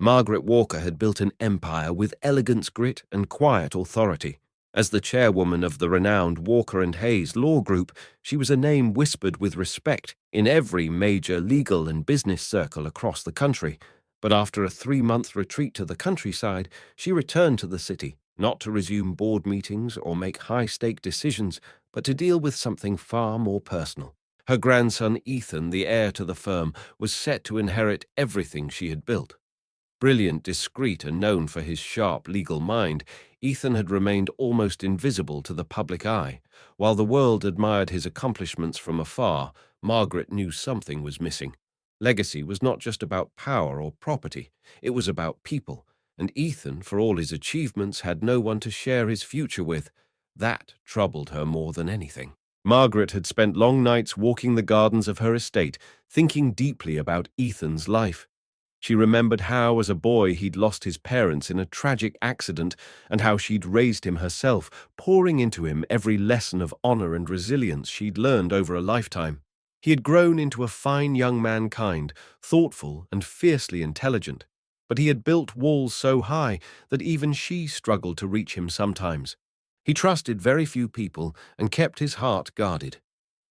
Margaret Walker had built an empire with elegance, grit, and quiet authority. As the chairwoman of the renowned Walker and Hayes law group, she was a name whispered with respect in every major legal and business circle across the country. But after a 3-month retreat to the countryside, she returned to the city, not to resume board meetings or make high-stake decisions, but to deal with something far more personal. Her grandson Ethan, the heir to the firm, was set to inherit everything she had built. Brilliant, discreet, and known for his sharp legal mind, Ethan had remained almost invisible to the public eye. While the world admired his accomplishments from afar, Margaret knew something was missing. Legacy was not just about power or property, it was about people, and Ethan, for all his achievements, had no one to share his future with. That troubled her more than anything. Margaret had spent long nights walking the gardens of her estate, thinking deeply about Ethan's life. She remembered how, as a boy, he'd lost his parents in a tragic accident, and how she'd raised him herself, pouring into him every lesson of honor and resilience she'd learned over a lifetime. He had grown into a fine young mankind, thoughtful and fiercely intelligent, but he had built walls so high that even she struggled to reach him sometimes. He trusted very few people and kept his heart guarded.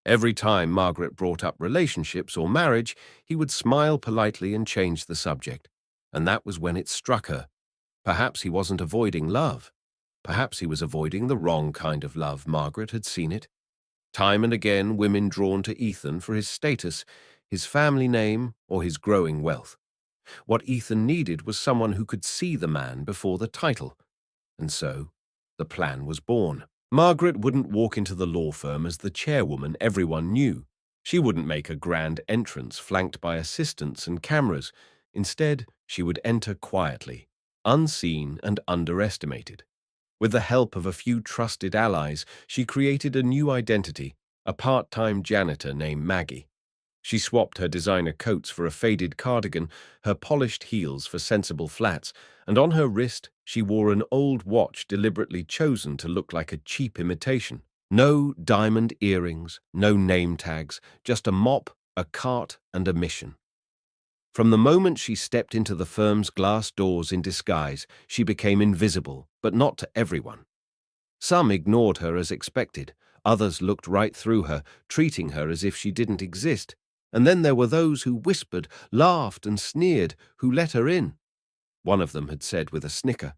Every time Margaret brought up relationships or marriage, he would smile politely and change the subject. And that was when it struck her. Perhaps he wasn't avoiding love. Perhaps he was avoiding the wrong kind of love. Margaret had seen it. Time and again, women drawn to Ethan for his status, his family name, or his growing wealth. What Ethan needed was someone who could see the man before the title. And so, the plan was born. Margaret wouldn't walk into the law firm as the chairwoman everyone knew. She wouldn't make a grand entrance flanked by assistants and cameras. Instead, she would enter quietly, unseen and underestimated. With the help of a few trusted allies, she created a new identity, a part-time janitor named Maggie. She swapped her designer coats for a faded cardigan, her polished heels for sensible flats, and on her wrist she wore an old watch deliberately chosen to look like a cheap imitation. No diamond earrings, no name tags, just a mop, a cart, and a mission. From the moment she stepped into the firm's glass doors in disguise, she became invisible, but not to everyone. Some ignored her as expected, others looked right through her, treating her as if she didn't exist. And then there were those who whispered, laughed, and sneered, who let her in. One of them had said with a snicker,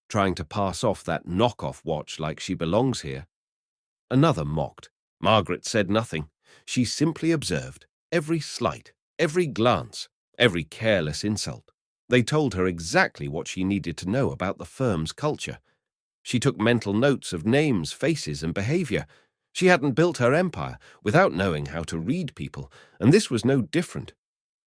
trying to pass off that knockoff watch like she belongs here. Another mocked. Margaret said nothing. She simply observed every slight, every glance, every careless insult. They told her exactly what she needed to know about the firm's culture. She took mental notes of names, faces, and behavior. She hadn't built her empire without knowing how to read people, and this was no different.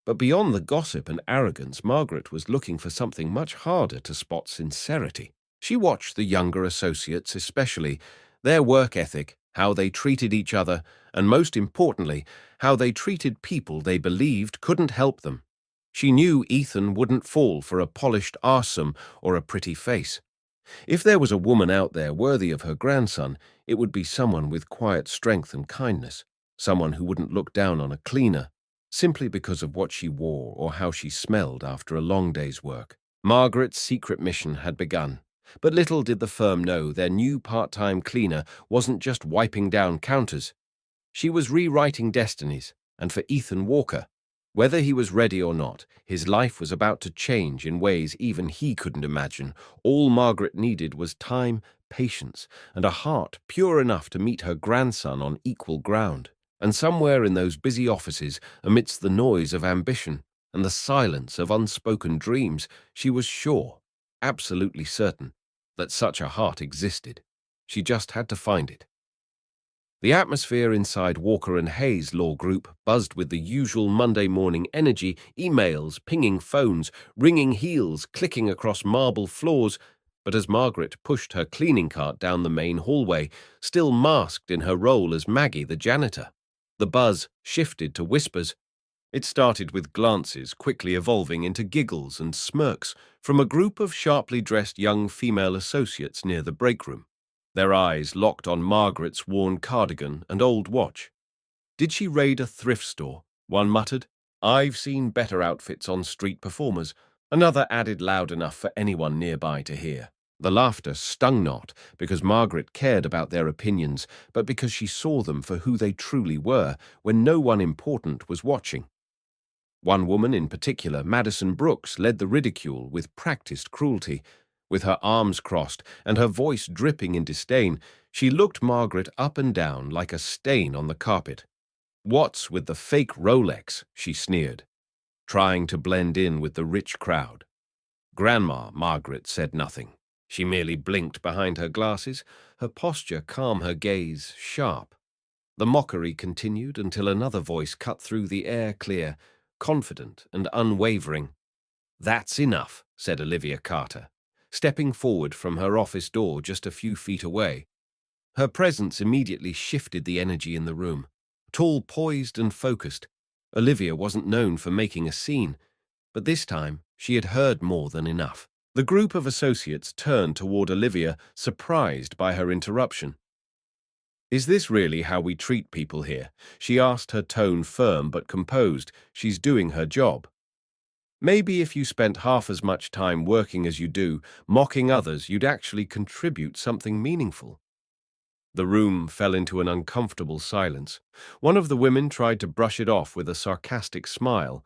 But beyond the gossip and arrogance, Margaret was looking for something much harder to spot: sincerity. She watched the younger associates especially, their work ethic, how they treated each other, and most importantly, how they treated people they believed couldn't help them. She knew Ethan wouldn't fall for a polished arsome or a pretty face. If there was a woman out there worthy of her grandson, it would be someone with quiet strength and kindness, someone who wouldn't look down on a cleaner, simply because of what she wore or how she smelled after a long day's work. Margaret's secret mission had begun, but little did the firm know their new part-time cleaner wasn't just wiping down counters. She was rewriting destinies, and for Ethan Walker, whether he was ready or not, his life was about to change in ways even he couldn't imagine. All Margaret needed was time, patience, and a heart pure enough to meet her grandson on equal ground. And somewhere in those busy offices, amidst the noise of ambition and the silence of unspoken dreams, she was sure, absolutely certain, that such a heart existed. She just had to find it. The atmosphere inside Walker and Hayes Law Group buzzed with the usual Monday morning energy: emails, pinging phones, ringing heels, clicking across marble floors. But as Margaret pushed her cleaning cart down the main hallway, still masked in her role as Maggie the janitor, the buzz shifted to whispers. It started with glances, quickly evolving into giggles and smirks from a group of sharply dressed young female associates near the break room. Their eyes locked on Margaret's worn cardigan and old watch. Did she raid a thrift store? One muttered. I've seen better outfits on street performers. Another added loud enough for anyone nearby to hear. The laughter stung not because Margaret cared about their opinions, but because she saw them for who they truly were when no one important was watching. One woman in particular, Madison Brooks, led the ridicule with practiced cruelty. With her arms crossed and her voice dripping in disdain, she looked Margaret up and down like a stain on the carpet. "What's with the fake Rolex?" she sneered, trying to blend in with the rich crowd. Grandma Margaret said nothing. She merely blinked behind her glasses, her posture calm, her gaze sharp. The mockery continued until another voice cut through the air clear, confident and unwavering. "That's enough," said Olivia Carter, stepping forward from her office door just a few feet away. Her presence immediately shifted the energy in the room. Tall, poised and focused, Olivia wasn't known for making a scene, but this time she had heard more than enough. The group of associates turned toward Olivia, surprised by her interruption. "Is this really how we treat people here?" she asked, her tone firm but composed. "She's doing her job. Maybe if you spent half as much time working as you do, mocking others, you'd actually contribute something meaningful." The room fell into an uncomfortable silence. One of the women tried to brush it off with a sarcastic smile.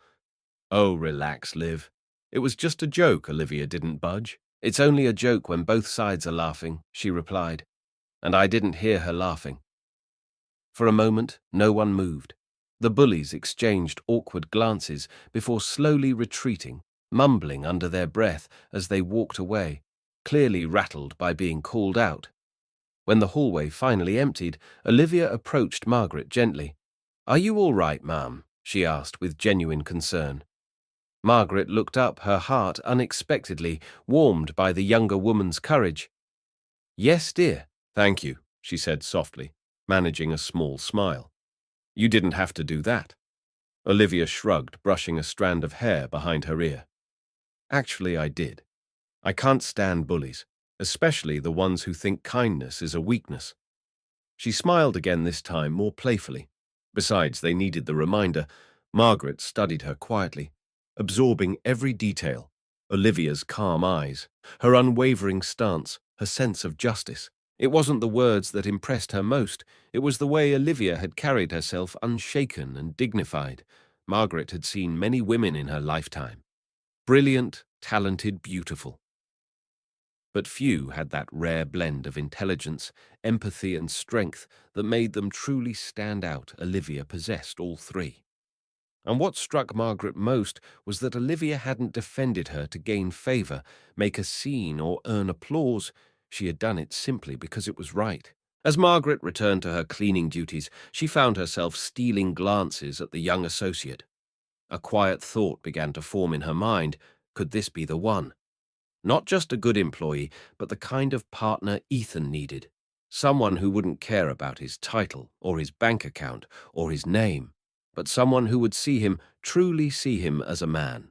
"Oh, relax, Liv. It was just a joke." Olivia didn't budge. "It's only a joke when both sides are laughing," she replied, and I didn't hear her laughing. For a moment, no one moved. The bullies exchanged awkward glances before slowly retreating, mumbling under their breath as they walked away, clearly rattled by being called out. When the hallway finally emptied, Olivia approached Margaret gently. "Are you all right, ma'am?" she asked with genuine concern. Margaret looked up, her heart unexpectedly warmed by the younger woman's courage. "Yes, dear, thank you," she said softly, managing a small smile. "You didn't have to do that." Olivia shrugged, brushing a strand of hair behind her ear. "Actually, I did. I can't stand bullies, especially the ones who think kindness is a weakness." She smiled again, this time more playfully. Besides, they needed the reminder. Margaret studied her quietly, absorbing every detail. Olivia's calm eyes, her unwavering stance, her sense of justice. It wasn't the words that impressed her most. It was the way Olivia had carried herself, unshaken and dignified. Margaret had seen many women in her lifetime. Brilliant, talented, beautiful. But few had that rare blend of intelligence, empathy, and strength that made them truly stand out. Olivia possessed all three. And what struck Margaret most was that Olivia hadn't defended her to gain favor, make a scene, or earn applause. She had done it simply because it was right. As Margaret returned to her cleaning duties, she found herself stealing glances at the young associate. A quiet thought began to form in her mind. Could this be the one? Not just a good employee, but the kind of partner Ethan needed. Someone who wouldn't care about his title, or his bank account, or his name, but someone who would see him, truly see him as a man.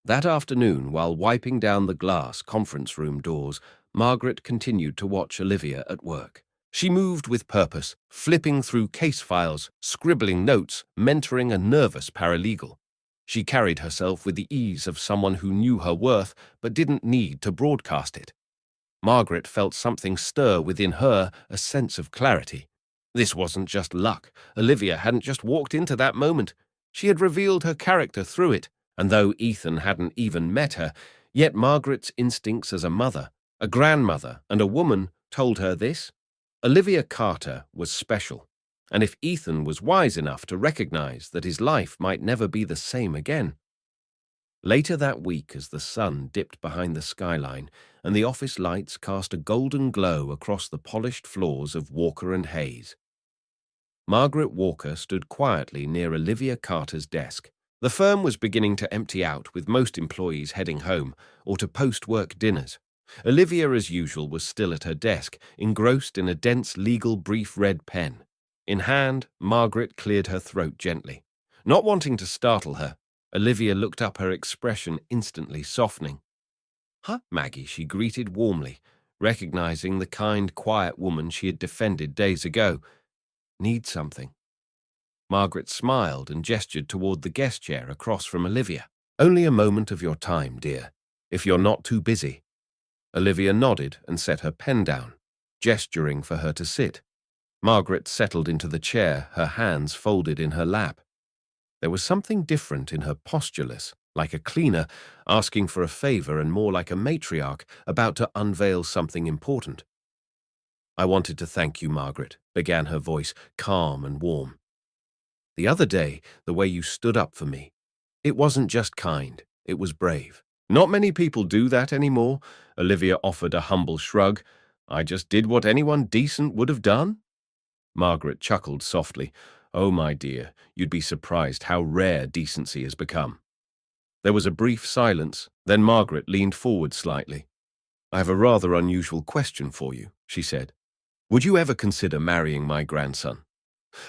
That afternoon, while wiping down the glass conference room doors, Margaret continued to watch Olivia at work. She moved with purpose, flipping through case files, scribbling notes, mentoring a nervous paralegal. She carried herself with the ease of someone who knew her worth but didn't need to broadcast it. Margaret felt something stir within her, a sense of clarity. This wasn't just luck. Olivia hadn't just walked into that moment. She had revealed her character through it, and though Ethan hadn't even met her, yet Margaret's instincts as a mother, a grandmother, and a woman told her this. Olivia Carter was special, and if Ethan was wise enough to recognize that his life might never be the same again. Later that week, as the sun dipped behind the skyline and the office lights cast a golden glow across the polished floors of Walker and Hayes, Margaret Walker stood quietly near Olivia Carter's desk. The firm was beginning to empty out, with most employees heading home or to post-work dinners. Olivia, as usual, was still at her desk, engrossed in a dense legal brief red pen. In hand, Margaret cleared her throat gently. Not wanting to startle her, Olivia looked up, her expression instantly softening. "Huh, Maggie," she greeted warmly, recognizing the kind, quiet woman she had defended days ago. "Need something?" Margaret smiled and gestured toward the guest chair across from Olivia. Only a moment of your time, dear, if you're not too busy. Olivia nodded and set her pen down, gesturing for her to sit. Margaret settled into the chair, her hands folded in her lap. There was something different in her postureless, like a cleaner asking for a favor and more like a matriarch about to unveil something important. I wanted to thank you, Margaret, began her voice, calm and warm. The other day, the way you stood up for me, it wasn't just kind, it was brave. Not many people do that anymore, Olivia offered a humble shrug. I just did what anyone decent would have done. Margaret chuckled softly. Oh, my dear, you'd be surprised how rare decency has become. There was a brief silence, then Margaret leaned forward slightly. I have a rather unusual question for you, she said. Would you ever consider marrying my grandson?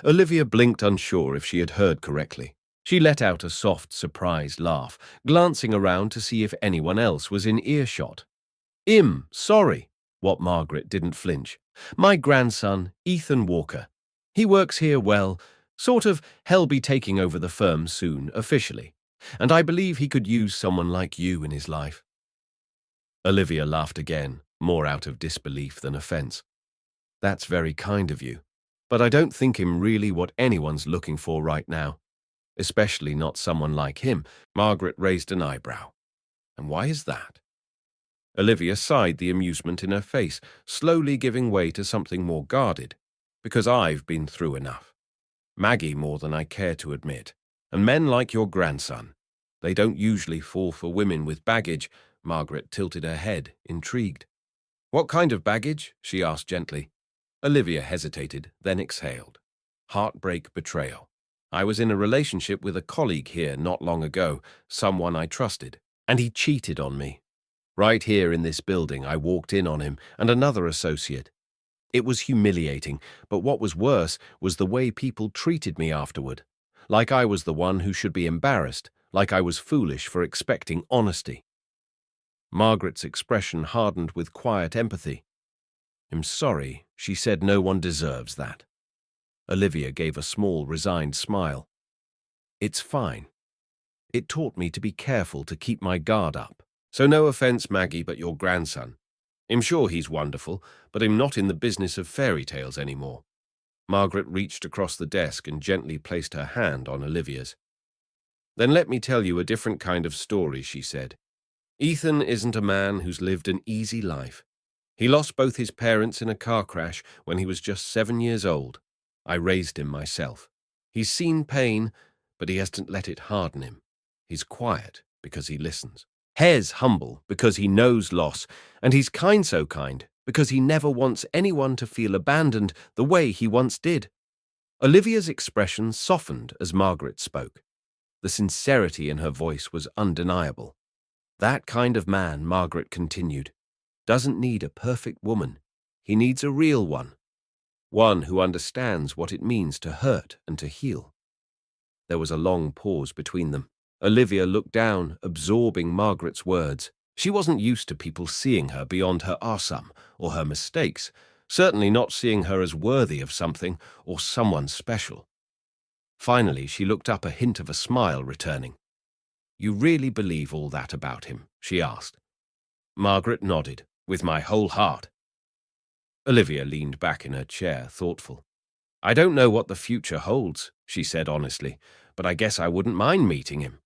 Olivia blinked, unsure if she had heard correctly. She let out a soft, surprised laugh, glancing around to see if anyone else was in earshot. Sorry. What Margaret didn't flinch. My grandson, Ethan Walker. He works here well, sort of. He'll be taking over the firm soon, officially. And I believe he could use someone like you in his life. Olivia laughed again, more out of disbelief than offense. That's very kind of you, but I don't think him really what anyone's looking for right now, especially not someone like him. Margaret raised an eyebrow. And why is that? Olivia sighed, the amusement in her face slowly giving way to something more guarded. Because I've been through enough. Maggie more than I care to admit. And men like your grandson. They don't usually fall for women with baggage. Margaret tilted her head, intrigued. What kind of baggage? She asked gently. Olivia hesitated, then exhaled. Heartbreak, betrayal. I was in a relationship with a colleague here not long ago, someone I trusted, and he cheated on me. Right here in this building, I walked in on him and another associate. It was humiliating, but what was worse was the way people treated me afterward. Like I was the one who should be embarrassed, like I was foolish for expecting honesty. Margaret's expression hardened with quiet empathy. I'm sorry, she said, no one deserves that. Olivia gave a small, resigned smile. It's fine. It taught me to be careful, to keep my guard up. So no offense, Maggie, but your grandson. I'm sure he's wonderful, but I'm not in the business of fairy tales anymore. Margaret reached across the desk and gently placed her hand on Olivia's. Then let me tell you a different kind of story, she said. Ethan isn't a man who's lived an easy life. He lost both his parents in a car crash when he was just 7 years old. I raised him myself. He's seen pain, but he hasn't let it harden him. He's quiet because he listens. Heir's humble because he knows loss, and he's kind, so kind, because he never wants anyone to feel abandoned the way he once did. Olivia's expression softened as Margaret spoke. The sincerity in her voice was undeniable. That kind of man, Margaret continued, doesn't need a perfect woman. He needs a real one. One who understands what it means to hurt and to heal. There was a long pause between them. Olivia looked down, absorbing Margaret's words. She wasn't used to people seeing her beyond her awesome or her mistakes, certainly not seeing her as worthy of something or someone special. Finally, she looked up, a hint of a smile returning. You really believe all that about him? She asked. Margaret nodded, with my whole heart. Olivia leaned back in her chair, thoughtful. I don't know what the future holds, she said honestly, but I guess I wouldn't mind meeting him.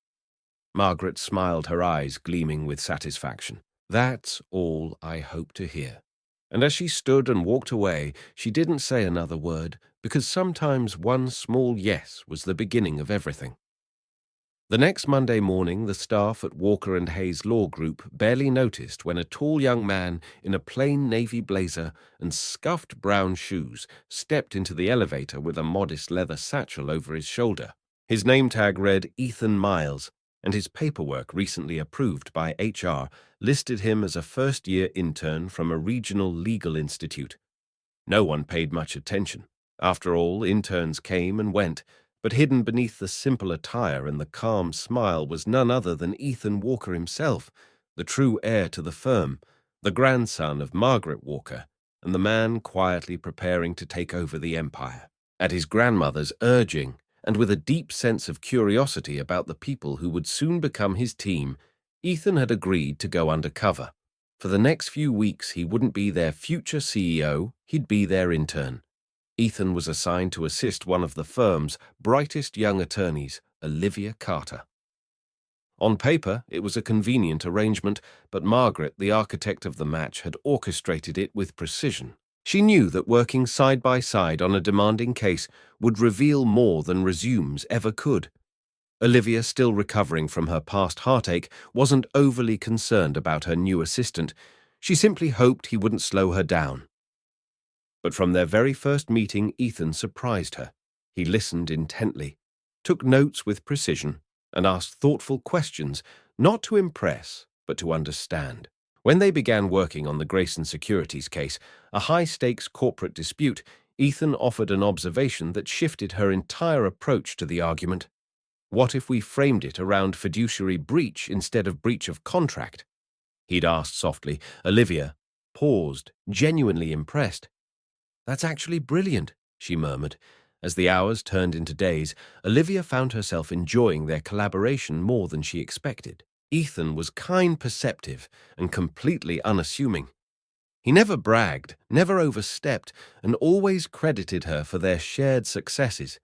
Margaret smiled, her eyes gleaming with satisfaction. That's all I hope to hear. And as she stood and walked away, she didn't say another word, because sometimes one small yes was the beginning of everything. The next Monday morning, the staff at Walker and Hayes Law Group barely noticed when a tall young man in a plain navy blazer and scuffed brown shoes stepped into the elevator with a modest leather satchel over his shoulder. His name tag read Ethan Miles, and his paperwork, recently approved by HR, listed him as a first-year intern from a regional legal institute. No one paid much attention. After all, interns came and went, but hidden beneath the simple attire and the calm smile was none other than Ethan Walker himself, the true heir to the firm, the grandson of Margaret Walker, and the man quietly preparing to take over the empire. At his grandmother's urging, and with a deep sense of curiosity about the people who would soon become his team, Ethan had agreed to go undercover. For the next few weeks, he wouldn't be their future CEO, he'd be their intern. Ethan was assigned to assist one of the firm's brightest young attorneys, Olivia Carter. On paper, it was a convenient arrangement, but Margaret, the architect of the match, had orchestrated it with precision. She knew that working side by side on a demanding case would reveal more than resumes ever could. Olivia, still recovering from her past heartache, wasn't overly concerned about her new assistant. She simply hoped he wouldn't slow her down. But from their very first meeting, Ethan surprised her. He listened intently, took notes with precision, and asked thoughtful questions, not to impress, but to understand. When they began working on the Grayson Securities case, a high-stakes corporate dispute, Ethan offered an observation that shifted her entire approach to the argument. What if we framed it around fiduciary breach instead of breach of contract? He'd asked softly. Olivia paused, genuinely impressed. That's actually brilliant, she murmured. As the hours turned into days, Olivia found herself enjoying their collaboration more than she expected. Ethan was kind, perceptive, and completely unassuming. He never bragged, never overstepped, and always credited her for their shared successes.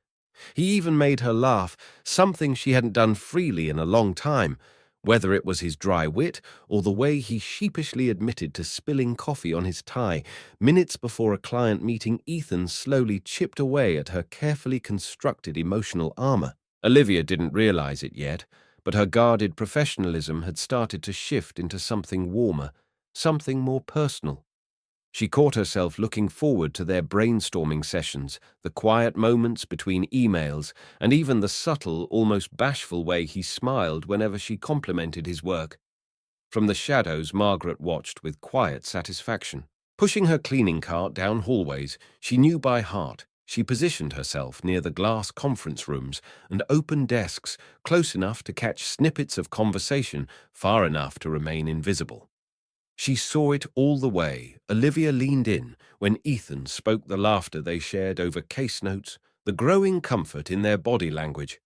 He even made her laugh, something she hadn't done freely in a long time, whether it was his dry wit or the way he sheepishly admitted to spilling coffee on his tie. Minutes before a client meeting, Ethan slowly chipped away at her carefully constructed emotional armor. Olivia didn't realize it yet, but her guarded professionalism had started to shift into something warmer, something more personal. She caught herself looking forward to their brainstorming sessions, the quiet moments between emails, and even the subtle, almost bashful way he smiled whenever she complimented his work. From the shadows, Margaret watched with quiet satisfaction. Pushing her cleaning cart down hallways, she knew by heart. She positioned herself near the glass conference rooms and open desks, close enough to catch snippets of conversation, far enough to remain invisible. She saw it all the way. Olivia leaned in when Ethan spoke, the laughter they shared over case notes, the growing comfort in their body language.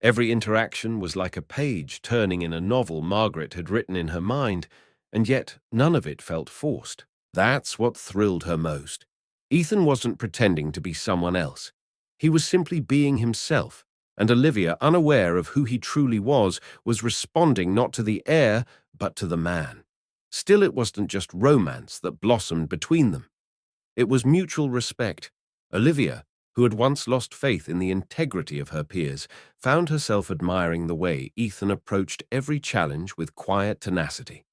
Every interaction was like a page turning in a novel Margaret had written in her mind, and yet none of it felt forced. That's what thrilled her most. Ethan wasn't pretending to be someone else. He was simply being himself, and Olivia, unaware of who he truly was responding not to the heir, but to the man. Still, it wasn't just romance that blossomed between them. It was mutual respect. Olivia, who had once lost faith in the integrity of her peers, found herself admiring the way Ethan approached every challenge with quiet tenacity.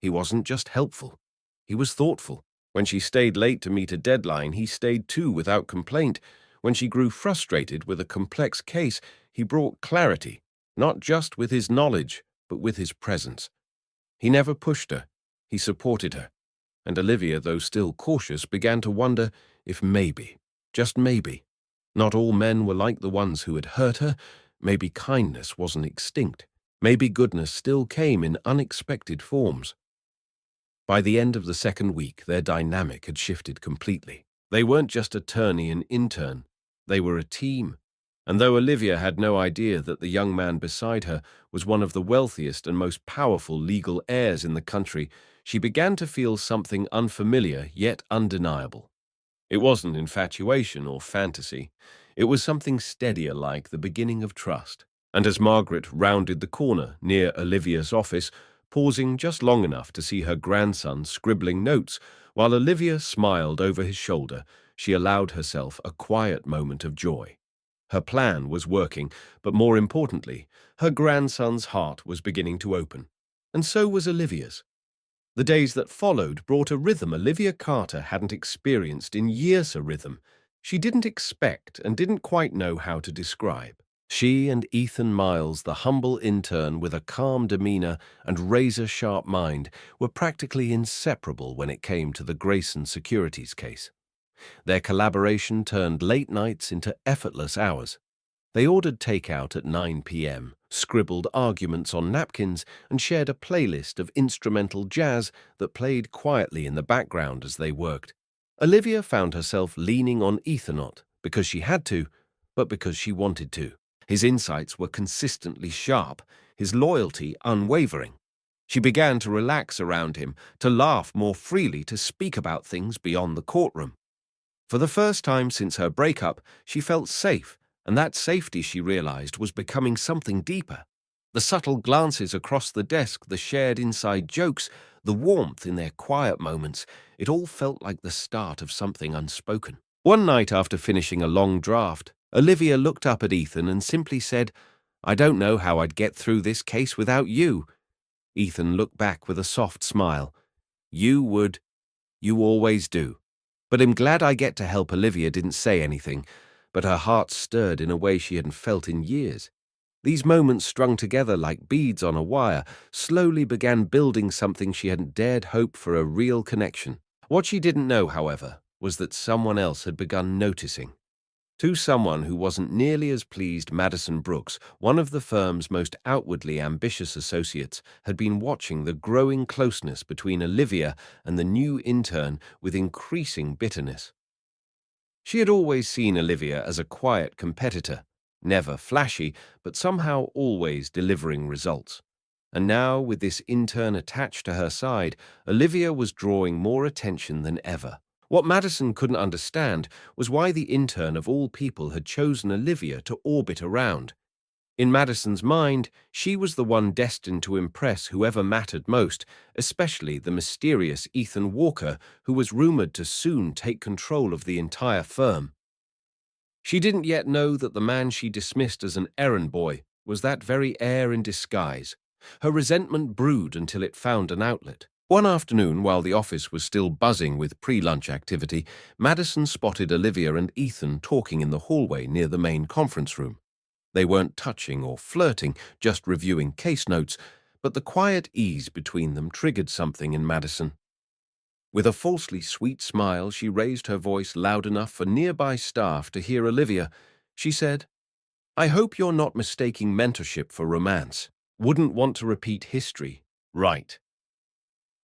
He wasn't just helpful, he was thoughtful. When she stayed late to meet a deadline, he stayed too without complaint. When she grew frustrated with a complex case, he brought clarity, not just with his knowledge, but with his presence. He never pushed her, he supported her, and Olivia, though still cautious, began to wonder if maybe, just maybe, not all men were like the ones who had hurt her. Maybe kindness wasn't extinct. Maybe goodness still came in unexpected forms. By the end of the second week, their dynamic had shifted completely. They weren't just attorney and intern, they were a team. And though Olivia had no idea that the young man beside her was one of the wealthiest and most powerful legal heirs in the country, she began to feel something unfamiliar yet undeniable. It wasn't infatuation or fantasy. It was something steadier, like the beginning of trust. And as Margaret rounded the corner near Olivia's office, pausing just long enough to see her grandson scribbling notes, while Olivia smiled over his shoulder, she allowed herself a quiet moment of joy. Her plan was working, but more importantly, her grandson's heart was beginning to open. And so was Olivia's. The days that followed brought a rhythm Olivia Carter hadn't experienced in years, a rhythm she didn't expect and didn't quite know how to describe. She and Ethan Miles, the humble intern with a calm demeanor and razor-sharp mind, were practically inseparable when it came to the Grayson Securities case. Their collaboration turned late nights into effortless hours. They ordered takeout at 9 p.m., scribbled arguments on napkins, and shared a playlist of instrumental jazz that played quietly in the background as they worked. Olivia found herself leaning on Ethan not because she had to, but because she wanted to. His insights were consistently sharp, his loyalty unwavering. She began to relax around him, to laugh more freely, to speak about things beyond the courtroom. For the first time since her breakup, she felt safe, and that safety, she realized, was becoming something deeper. The subtle glances across the desk, the shared inside jokes, the warmth in their quiet moments, it all felt like the start of something unspoken. One night after finishing a long draft, Olivia looked up at Ethan and simply said, "I don't know how I'd get through this case without you." Ethan looked back with a soft smile. "You would. You always do. But I'm glad I get to help." Olivia didn't say anything, but her heart stirred in a way she hadn't felt in years. These moments strung together like beads on a wire slowly began building something she hadn't dared hope for: a real connection. What she didn't know, however, was that someone else had begun noticing. To someone who wasn't nearly as pleased, Madison Brooks, one of the firm's most outwardly ambitious associates, had been watching the growing closeness between Olivia and the new intern with increasing bitterness. She had always seen Olivia as a quiet competitor, never flashy, but somehow always delivering results. And now, with this intern attached to her side, Olivia was drawing more attention than ever. What Madison couldn't understand was why the intern of all people had chosen Olivia to orbit around. In Madison's mind, she was the one destined to impress whoever mattered most, especially the mysterious Ethan Walker, who was rumored to soon take control of the entire firm. She didn't yet know that the man she dismissed as an errand boy was that very heir in disguise. Her resentment brewed until it found an outlet. One afternoon, while the office was still buzzing with pre-lunch activity, Madison spotted Olivia and Ethan talking in the hallway near the main conference room. They weren't touching or flirting, just reviewing case notes, but the quiet ease between them triggered something in Madison. With a falsely sweet smile, she raised her voice loud enough for nearby staff to hear Olivia. She said, "I hope you're not mistaking mentorship for romance. Wouldn't want to repeat history, right?"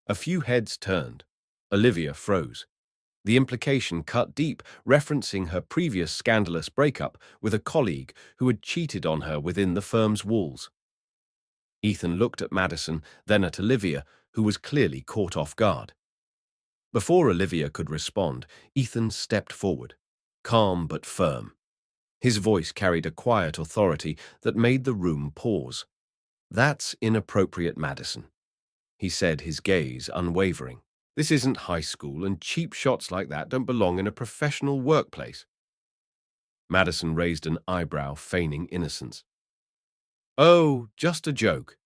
A few heads turned. Olivia froze. The implication cut deep, referencing her previous scandalous breakup with a colleague who had cheated on her within the firm's walls. Ethan looked at Madison, then at Olivia, who was clearly caught off guard. Before Olivia could respond, Ethan stepped forward, calm but firm. His voice carried a quiet authority that made the room pause. "That's inappropriate, Madison," he said, his gaze unwavering. "This isn't high school, and cheap shots like that don't belong in a professional workplace." Madison raised an eyebrow, feigning innocence. "Oh, just a joke."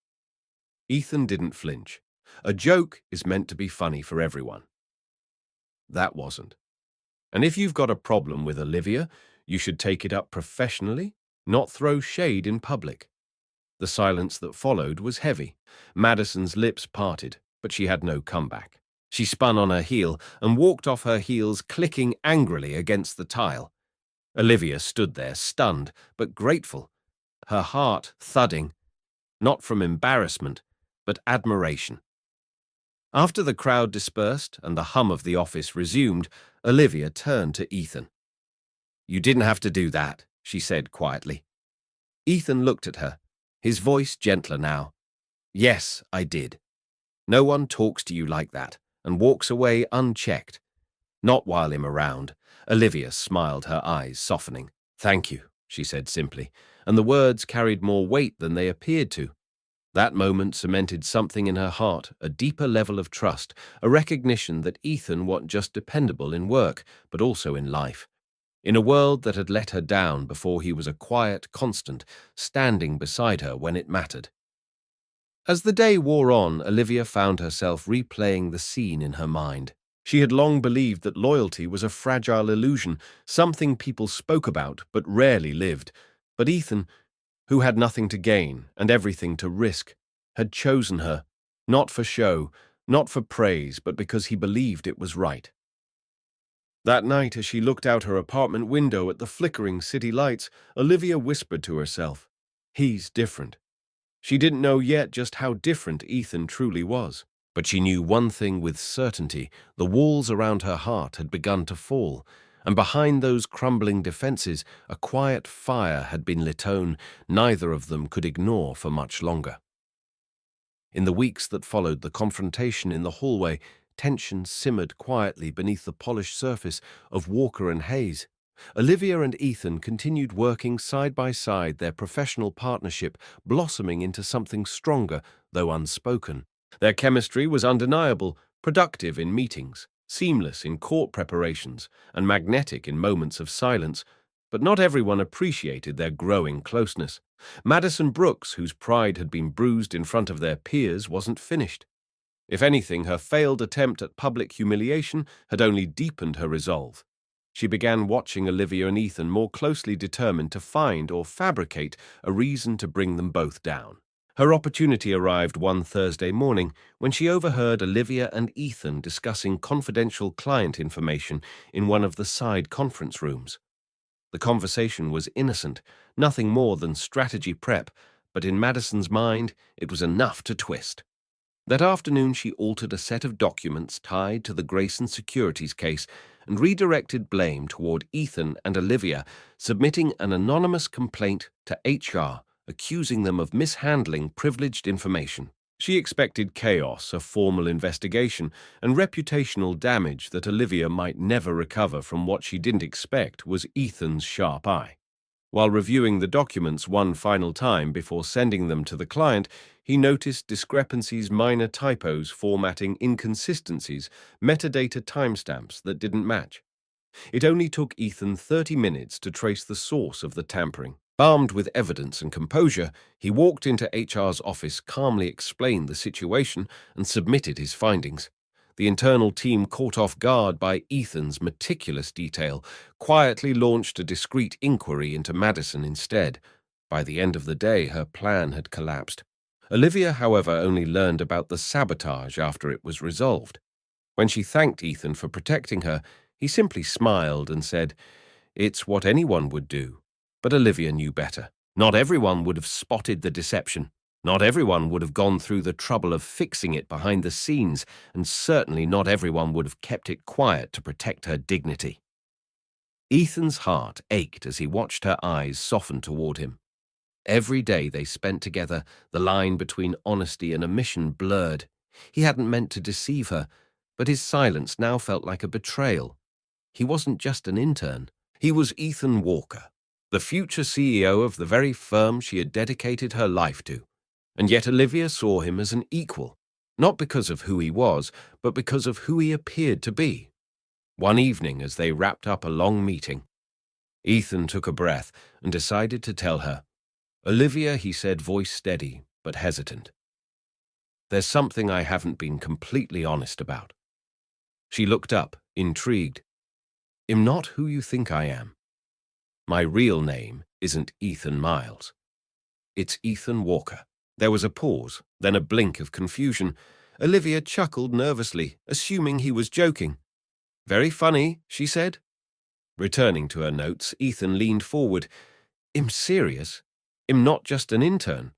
Ethan didn't flinch. A joke is meant to be funny for everyone. That wasn't. And if you've got a problem with Olivia, you should take it up professionally, not throw shade in public. The silence that followed was heavy. Madison's lips parted, but she had no comeback. She spun on her heel and walked off her heels, clicking angrily against the tile. Olivia stood there, stunned but grateful, her heart thudding, not from embarrassment, but admiration. After the crowd dispersed and the hum of the office resumed, Olivia turned to Ethan. "You didn't have to do that," she said quietly. Ethan looked at her, his voice gentler now. "Yes, I did. No one talks to you like that and walks away unchecked. Not while I'm around." Olivia smiled, her eyes softening. "Thank you," she said simply, and the words carried more weight than they appeared to. That moment cemented something in her heart, a deeper level of trust, a recognition that Ethan wasn't just dependable in work, but also in life. In a world that had let her down before, he was a quiet constant, standing beside her when it mattered. As the day wore on, Olivia found herself replaying the scene in her mind. She had long believed that loyalty was a fragile illusion, something people spoke about but rarely lived. But Ethan, who had nothing to gain and everything to risk, had chosen her, not for show, not for praise, but because he believed it was right. That night, as she looked out her apartment window at the flickering city lights, Olivia whispered to herself, "He's different." She didn't know yet just how different Ethan truly was, but she knew one thing with certainty: the walls around her heart had begun to fall, And behind those crumbling defenses, a quiet fire had been lit neither of them could ignore for much longer. In the weeks that followed the confrontation in the hallway, tension simmered quietly beneath the polished surface of Walker and Hayes. Olivia and Ethan continued working side by side, their professional partnership blossoming into something stronger, though unspoken. Their chemistry was undeniable, productive in meetings, seamless in court preparations, and magnetic in moments of silence. But not everyone appreciated their growing closeness. Madison Brooks, whose pride had been bruised in front of their peers, wasn't finished. If anything, her failed attempt at public humiliation had only deepened her resolve. She began watching Olivia and Ethan, more closely determined to find or fabricate a reason to bring them both down. Her opportunity arrived one Thursday morning when she overheard Olivia and Ethan discussing confidential client information in one of the side conference rooms. The conversation was innocent, nothing more than strategy prep, but in Madison's mind, it was enough to twist. That afternoon, she altered a set of documents tied to the Grayson Securities case and redirected blame toward Ethan and Olivia, submitting an anonymous complaint to HR, accusing them of mishandling privileged information. She expected chaos, a formal investigation, and reputational damage that Olivia might never recover from. What she didn't expect was Ethan's sharp eye. While reviewing the documents one final time before sending them to the client, he noticed discrepancies, minor typos, formatting inconsistencies, metadata timestamps that didn't match. It only took Ethan 30 minutes to trace the source of the tampering. Armed with evidence and composure, he walked into HR's office, calmly explained the situation, and submitted his findings. The internal team, caught off guard by Ethan's meticulous detail, quietly launched a discreet inquiry into Madison instead. By the end of the day, her plan had collapsed. Olivia, however, only learned about the sabotage after it was resolved. When she thanked Ethan for protecting her, he simply smiled and said, "It's what anyone would do." But Olivia knew better. Not everyone would have spotted the deception. Not everyone would have gone through the trouble of fixing it behind the scenes, and certainly not everyone would have kept it quiet to protect her dignity. Ethan's heart ached as he watched her eyes soften toward him. Every day they spent together, the line between honesty and omission blurred. He hadn't meant to deceive her, but his silence now felt like a betrayal. He wasn't just an intern. He was Ethan Walker, the future CEO of the very firm she had dedicated her life to. And yet Olivia saw him as an equal, not because of who he was, but because of who he appeared to be. One evening, as they wrapped up a long meeting, Ethan took a breath and decided to tell her. "Olivia," he said, voice steady but hesitant, "there's something I haven't been completely honest about." She looked up, intrigued. "I'm not who you think I am. My real name isn't Ethan Miles. It's Ethan Walker." There was a pause, then a blink of confusion. Olivia chuckled nervously, assuming he was joking. "Very funny," she said. Returning to her notes, Ethan leaned forward. "I'm serious. I'm not just an intern.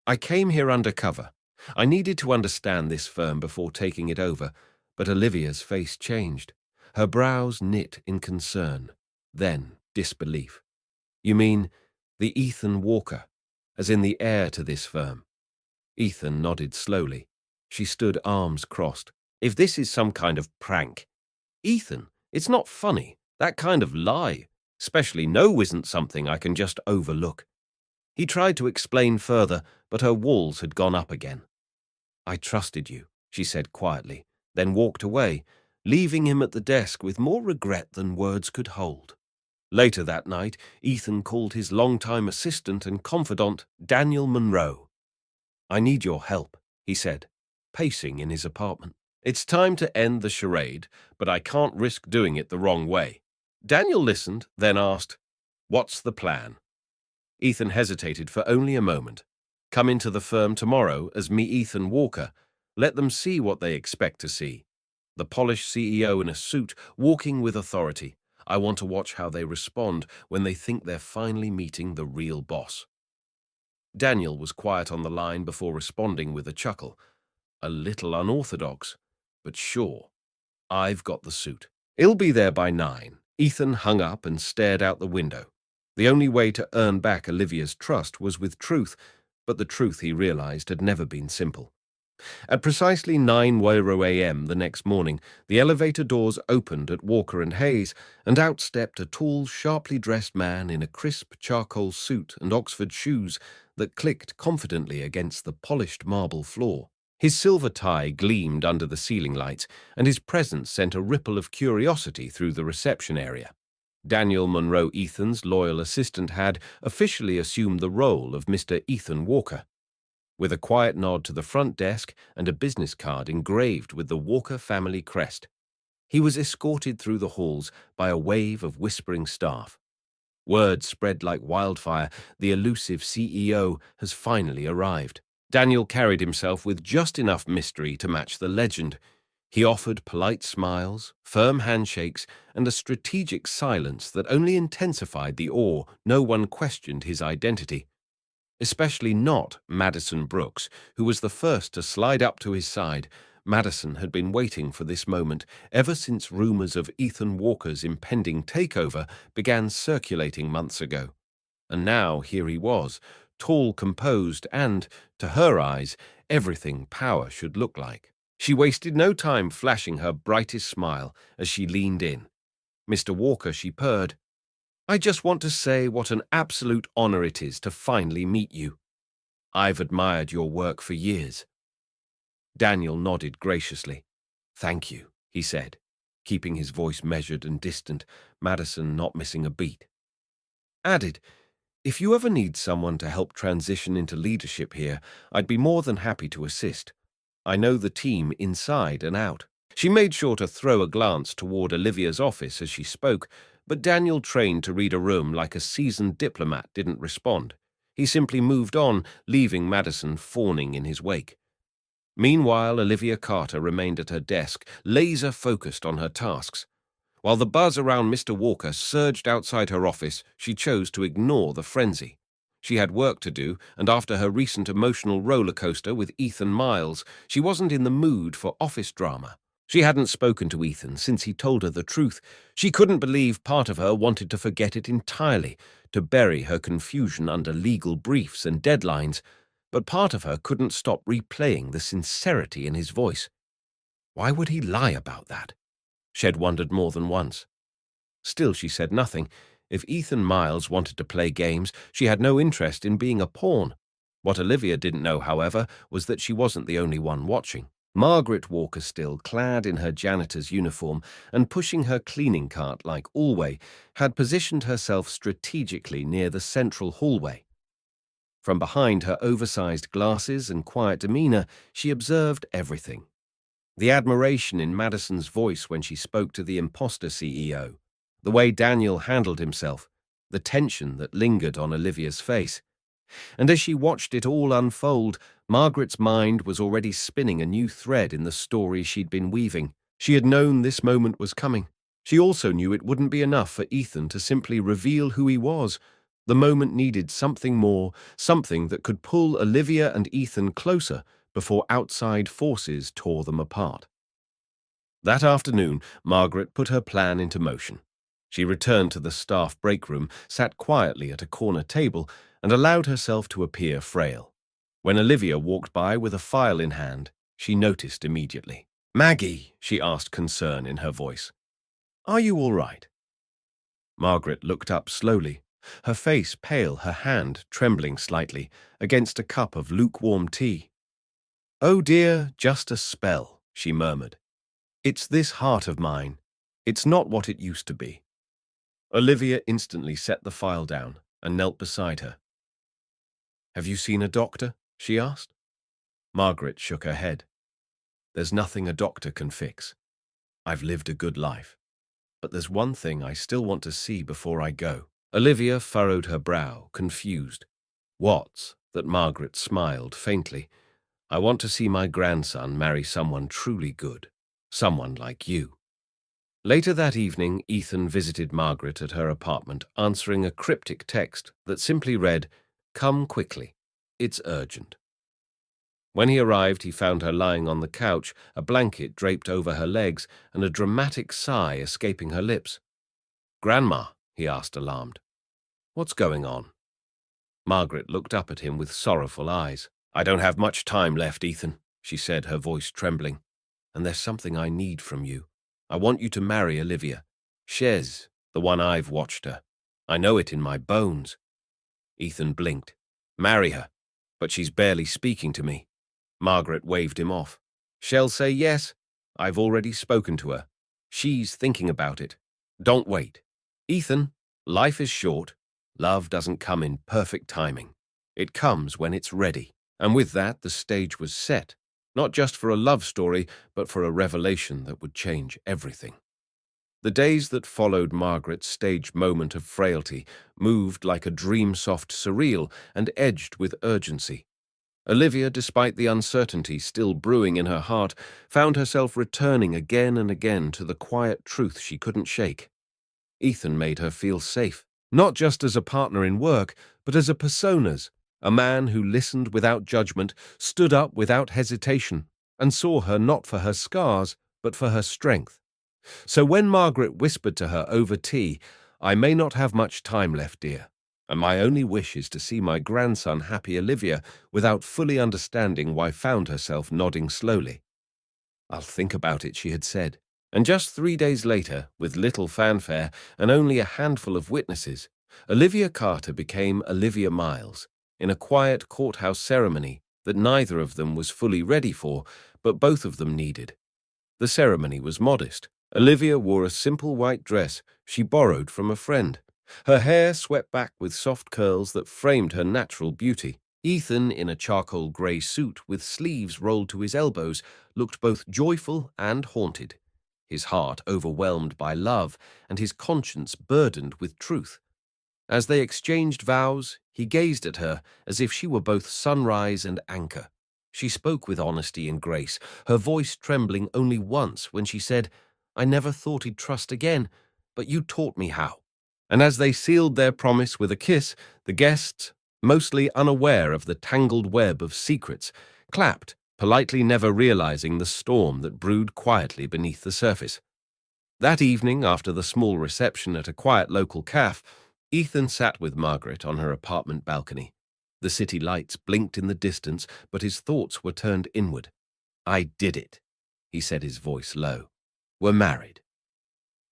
I came here undercover. I needed to understand this firm before taking it over." But Olivia's face changed. Her brows knit in concern, then disbelief. "You mean the Ethan Walker, as in the heir to this firm?" Ethan nodded slowly. She stood, arms crossed. "If this is some kind of prank, Ethan, it's not funny. That kind of lie, especially no, isn't something I can just overlook." He tried to explain further, but her walls had gone up again. "I trusted you," she said quietly, then walked away, leaving him at the desk with more regret than words could hold. Later that night, Ethan called his longtime assistant and confidant, Daniel Monroe. "I need your help," he said, pacing in his apartment. "It's time to end the charade, but I can't risk doing it the wrong way." Daniel listened, then asked, "What's the plan?" Ethan hesitated for only a moment. "Come into the firm tomorrow as me, Ethan Walker. Let them see what they expect to see. The polished CEO in a suit, walking with authority. I want to watch how they respond when they think they're finally meeting the real boss." Daniel was quiet on the line before responding with a chuckle. "A little unorthodox, but sure. I've got the suit. It'll be there by 9. Ethan hung up and stared out the window. The only way to earn back Olivia's trust was with truth, but the truth, he realized, had never been simple. At precisely 9:00 a.m. the next morning, the elevator doors opened at Walker and Hayes, and out stepped a tall, sharply dressed man in a crisp charcoal suit and Oxford shoes that clicked confidently against the polished marble floor. His silver tie gleamed under the ceiling lights, and his presence sent a ripple of curiosity through the reception area. Daniel Monroe Ethan's loyal assistant had officially assumed the role of Mr. Ethan Walker, with a quiet nod to the front desk and a business card engraved with the Walker family crest. He was escorted through the halls by a wave of whispering staff. Word spread like wildfire: the elusive CEO has finally arrived. Daniel carried himself with just enough mystery to match the legend. He offered polite smiles, firm handshakes, and a strategic silence that only intensified the awe. No one questioned his identity. Especially not Madison Brooks, who was the first to slide up to his side. Madison had been waiting for this moment ever since rumors of Ethan Walker's impending takeover began circulating months ago. And now here he was, tall, composed, and, to her eyes, everything power should look like. She wasted no time flashing her brightest smile as she leaned in. "Mr. Walker," she purred, "I just want to say what an absolute honor it is to finally meet you. I've admired your work for years." Daniel nodded graciously. "Thank you," he said, keeping his voice measured and distant, Madison not missing a beat. Added, "If you ever need someone to help transition into leadership here, I'd be more than happy to assist. I know the team inside and out." She made sure to throw a glance toward Olivia's office as she spoke, but Daniel, trained to read a room like a seasoned diplomat, didn't respond. He simply moved on, leaving Madison fawning in his wake. Meanwhile, Olivia Carter remained at her desk, laser-focused on her tasks. While the buzz around Mr. Walker surged outside her office, she chose to ignore the frenzy. She had work to do, and after her recent emotional roller coaster with Ethan Miles, she wasn't in the mood for office drama. She hadn't spoken to Ethan since he told her the truth. She couldn't believe part of her wanted to forget it entirely, to bury her confusion under legal briefs and deadlines, but part of her couldn't stop replaying the sincerity in his voice. Why would he lie about that? Shed wondered more than once. Still, she said nothing. If Ethan Miles wanted to play games, she had no interest in being a pawn. What Olivia didn't know, however, was that she wasn't the only one watching. Margaret Walker, still clad in her janitor's uniform and pushing her cleaning cart like always, had positioned herself strategically near the central hallway. From behind her oversized glasses and quiet demeanor, she observed everything. The admiration in Madison's voice when she spoke to the imposter CEO, the way Daniel handled himself, the tension that lingered on Olivia's face. And as she watched it all unfold, Margaret's mind was already spinning a new thread in the story she'd been weaving. She had known this moment was coming. She also knew it wouldn't be enough for Ethan to simply reveal who he was. The moment needed something more, something that could pull Olivia and Ethan closer before outside forces tore them apart. That afternoon, Margaret put her plan into motion. She returned to the staff break room, sat quietly at a corner table, and allowed herself to appear frail. When Olivia walked by with a file in hand, she noticed immediately. "Maggie," she asked, concern in her voice, "are you all right?" Margaret looked up slowly, her face pale, her hand trembling slightly against a cup of lukewarm tea. "Oh dear, just a spell," she murmured. "It's this heart of mine. It's not what it used to be." Olivia instantly set the file down and knelt beside her. "Have you seen a doctor?" she asked. Margaret shook her head. "There's nothing a doctor can fix. I've lived a good life. But there's one thing I still want to see before I go." Olivia furrowed her brow, confused. "What's that?" Margaret smiled faintly. "I want to see my grandson marry someone truly good, someone like you." Later that evening, Ethan visited Margaret at her apartment, answering a cryptic text that simply read, "Come quickly. It's urgent." When he arrived, he found her lying on the couch, a blanket draped over her legs and a dramatic sigh escaping her lips. Grandma?" he asked, alarmed. "What's going on?" Margaret looked up at him with sorrowful eyes. "I don't have much time left, Ethan," she said, her voice trembling. "And there's something I need from you. I want you to marry Olivia. Shez, the one I've watched her. I know it in my bones." Ethan blinked. "Marry her? But she's barely speaking to me." Margaret waved him off. "Shall say yes. I've already spoken to her. She's thinking about it. Don't wait. Ethan, life is short. Love doesn't come in perfect timing. It comes when it's ready." And with that, the stage was set, not just for a love story, but for a revelation that would change everything. The days that followed Margaret's staged moment of frailty moved like a dream-soft surreal and edged with urgency. Olivia, despite the uncertainty still brewing in her heart, found herself returning again and again to the quiet truth she couldn't shake. Ethan made her feel safe, not just as a partner in work, but as a personas, a man who listened without judgment, stood up without hesitation, and saw her not for her scars, but for her strength. So when Margaret whispered to her over tea, "I may not have much time left, dear, and my only wish is to see my grandson happy," Olivia, without fully understanding why, found herself nodding slowly. "I'll think about it," she had said. And just 3 days later, with little fanfare and only a handful of witnesses, Olivia Carter became Olivia Miles, in a quiet courthouse ceremony that neither of them was fully ready for, but both of them needed. The ceremony was modest. Olivia wore a simple white dress she borrowed from a friend, her hair swept back with soft curls that framed her natural beauty. Ethan, in a charcoal grey suit with sleeves rolled to his elbows, looked both joyful and haunted, his heart overwhelmed by love and his conscience burdened with truth. As they exchanged vows, he gazed at her as if she were both sunrise and anchor. She spoke with honesty and grace, her voice trembling only once when she said, "I never thought he'd trust again, but you taught me how." And as they sealed their promise with a kiss, the guests, mostly unaware of the tangled web of secrets, clapped, politely never realizing the storm that brewed quietly beneath the surface. That evening, after the small reception at a quiet local cafe, Ethan sat with Margaret on her apartment balcony. The city lights blinked in the distance, but his thoughts were turned inward. "I did it," he said, his voice low. "We're married."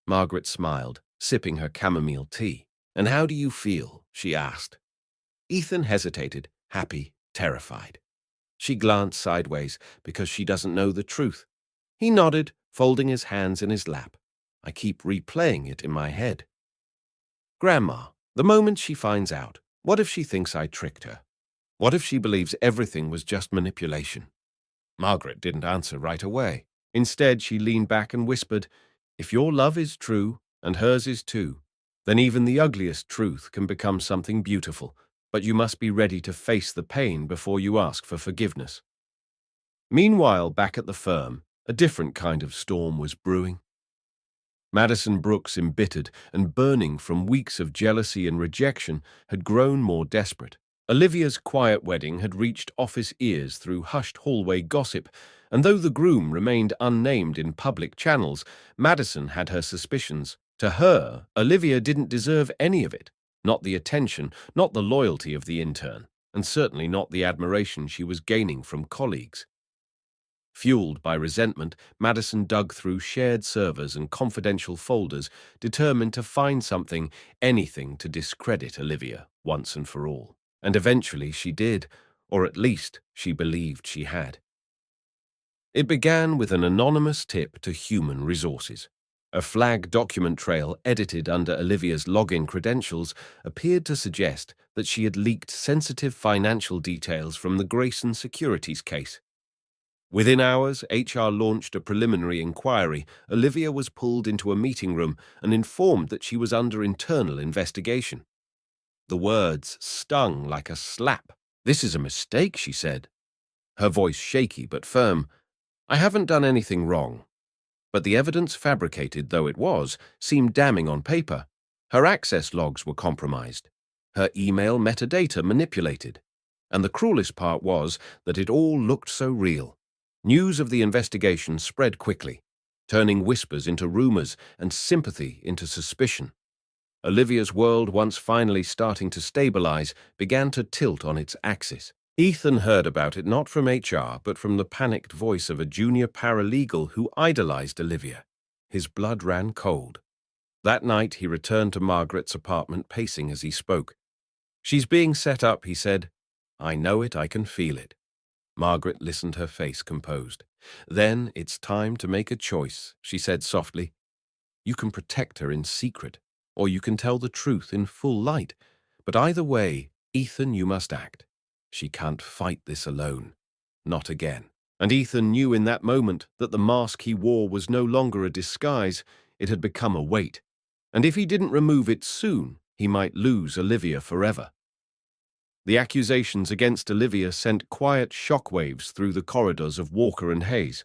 Margaret smiled, sipping her chamomile tea. "And how do you feel?" she asked. Ethan hesitated, happy, terrified. She glanced sideways because she doesn't know the truth. He nodded, folding his hands in his lap. "I keep replaying it in my head." "Grandma, the moment she finds out, what if she thinks I tricked her? What if she believes everything was just manipulation?" Margaret didn't answer right away. Instead, she leaned back and whispered, "If your love is true, and hers is too, then even the ugliest truth can become something beautiful, but you must be ready to face the pain before you ask for forgiveness." Meanwhile, back at the firm, a different kind of storm was brewing. Madison Brooks, embittered and burning from weeks of jealousy and rejection, had grown more desperate. Olivia's quiet wedding had reached office ears through hushed hallway gossip, and though the groom remained unnamed in public channels, Madison had her suspicions. To her, Olivia didn't deserve any of it. Not the attention, not the loyalty of the intern, and certainly not the admiration she was gaining from colleagues. Fueled by resentment, Madison dug through shared servers and confidential folders, determined to find something, anything to discredit Olivia once and for all. And eventually she did, or at least she believed she had. It began with an anonymous tip to human resources. A flag document trail edited under Olivia's login credentials appeared to suggest that she had leaked sensitive financial details from the Grayson Securities case. Within hours, HR launched a preliminary inquiry. Olivia was pulled into a meeting room and informed that she was under internal investigation. The words stung like a slap. "This is a mistake," she said, her voice shaky but firm. "I haven't done anything wrong." But the evidence, fabricated though it was, seemed damning on paper. Her access logs were compromised, her email metadata manipulated, and the cruelest part was that it all looked so real. News of the investigation spread quickly, turning whispers into rumors and sympathy into suspicion. Olivia's world, once finally starting to stabilize, began to tilt on its axis. Ethan heard about it not from HR, but from the panicked voice of a junior paralegal who idolized Olivia. His blood ran cold. That night, he returned to Margaret's apartment, pacing as he spoke. "She's being set up," he said. "I know it, I can feel it." Margaret listened, her face composed. "Then it's time to make a choice," she said softly. "You can protect her in secret, or you can tell the truth in full light. But either way, Ethan, you must act. She can't fight this alone. Not again." And Ethan knew in that moment that the mask he wore was no longer a disguise, it had become a weight. And if he didn't remove it soon, he might lose Olivia forever. The accusations against Olivia sent quiet shockwaves through the corridors of Walker and Hayes.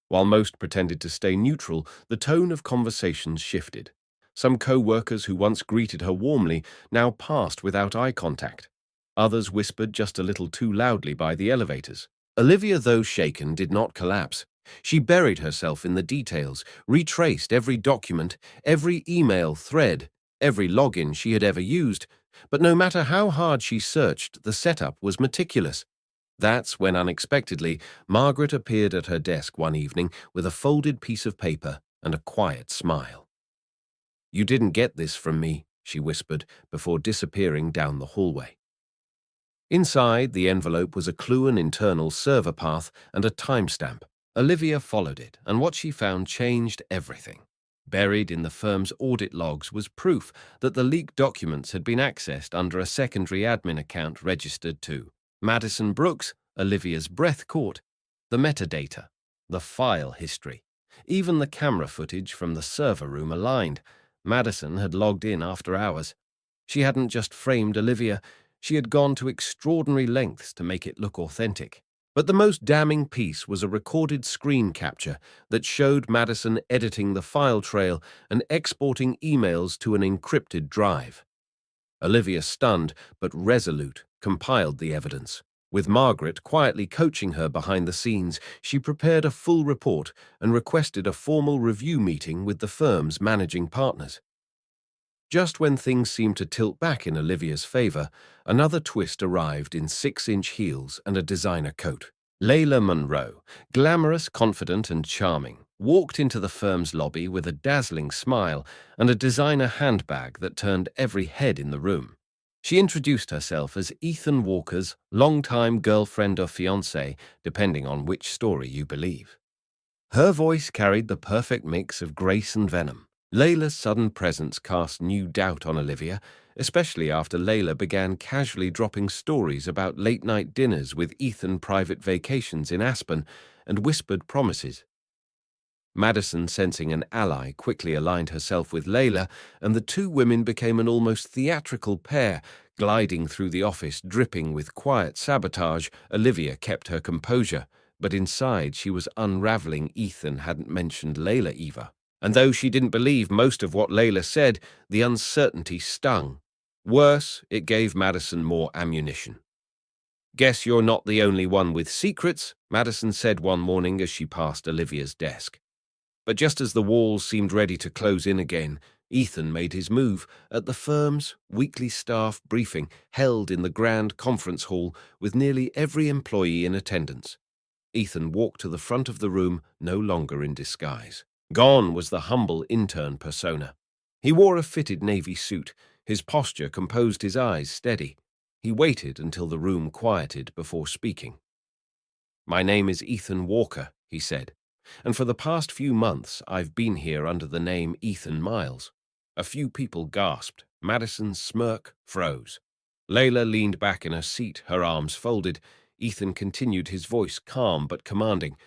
While most pretended to stay neutral, the tone of conversations shifted. Some co-workers who once greeted her warmly now passed without eye contact. Others whispered just a little too loudly by the elevators. Olivia, though shaken, did not collapse. She buried herself in the details, retraced every document, every email thread, every login she had ever used. But no matter how hard she searched, the setup was meticulous. That's when, unexpectedly, Margaret appeared at her desk one evening with a folded piece of paper and a quiet smile. "You didn't get this from me," she whispered, before disappearing down the hallway. Inside, the envelope was a Cluan internal server path and a timestamp. Olivia followed it, and what she found changed everything. Buried in the firm's audit logs was proof that the leaked documents had been accessed under a secondary admin account registered to Madison Brooks, Olivia's breath caught, the metadata, the file history, even the camera footage from the server room aligned. Madison had logged in after hours. She hadn't just framed Olivia, she had gone to extraordinary lengths to make it look authentic. But the most damning piece was a recorded screen capture that showed Madison editing the file trail and exporting emails to an encrypted drive. Olivia, stunned but resolute, compiled the evidence. With Margaret quietly coaching her behind the scenes, she prepared a full report and requested a formal review meeting with the firm's managing partners. Just when things seemed to tilt back in Olivia's favor, another twist arrived in 6-inch heels and a designer coat. Layla Monroe, glamorous, confident, and charming, walked into the firm's lobby with a dazzling smile and a designer handbag that turned every head in the room. She introduced herself as Ethan Walker's longtime girlfriend or fiancé, depending on which story you believe. Her voice carried the perfect mix of grace and venom. Layla's sudden presence cast new doubt on Olivia, especially after Layla began casually dropping stories about late-night dinners with Ethan, private vacations in Aspen, and whispered promises. Madison, sensing an ally, quickly aligned herself with Layla, and the two women became an almost theatrical pair, gliding through the office, dripping with quiet sabotage. Olivia kept her composure, but inside she was unraveling. Ethan hadn't mentioned Layla either. And though she didn't believe most of what Layla said, the uncertainty stung. Worse, it gave Madison more ammunition. "Guess you're not the only one with secrets," Madison said one morning as she passed Olivia's desk. But just as the walls seemed ready to close in again, Ethan made his move at the firm's weekly staff briefing held in the grand conference hall with nearly every employee in attendance. Ethan walked to the front of the room, no longer in disguise. Gone was the humble intern persona. He wore a fitted navy suit, his posture composed, his eyes steady. He waited until the room quieted before speaking. "My name is Ethan Walker," he said, "and for the past few months I've been here under the name Ethan Miles." A few people gasped. Madison's smirk froze. Layla leaned back in her seat, her arms folded. Ethan continued, his voice calm but commanding.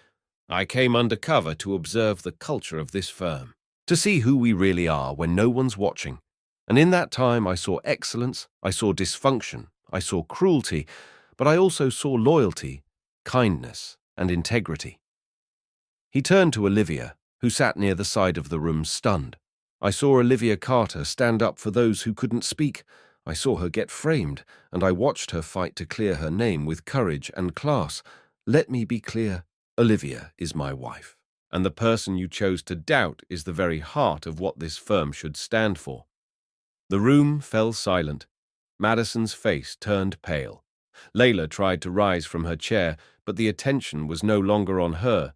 "I came undercover to observe the culture of this firm, to see who we really are when no one's watching. And in that time I saw excellence, I saw dysfunction, I saw cruelty, but I also saw loyalty, kindness, and integrity." He turned to Olivia, who sat near the side of the room, stunned. "I saw Olivia Carter stand up for those who couldn't speak. I saw her get framed, and I watched her fight to clear her name with courage and class. Let me be clear. Olivia is my wife, and the person you chose to doubt is the very heart of what this firm should stand for." The room fell silent. Madison's face turned pale. Layla tried to rise from her chair, but the attention was no longer on her.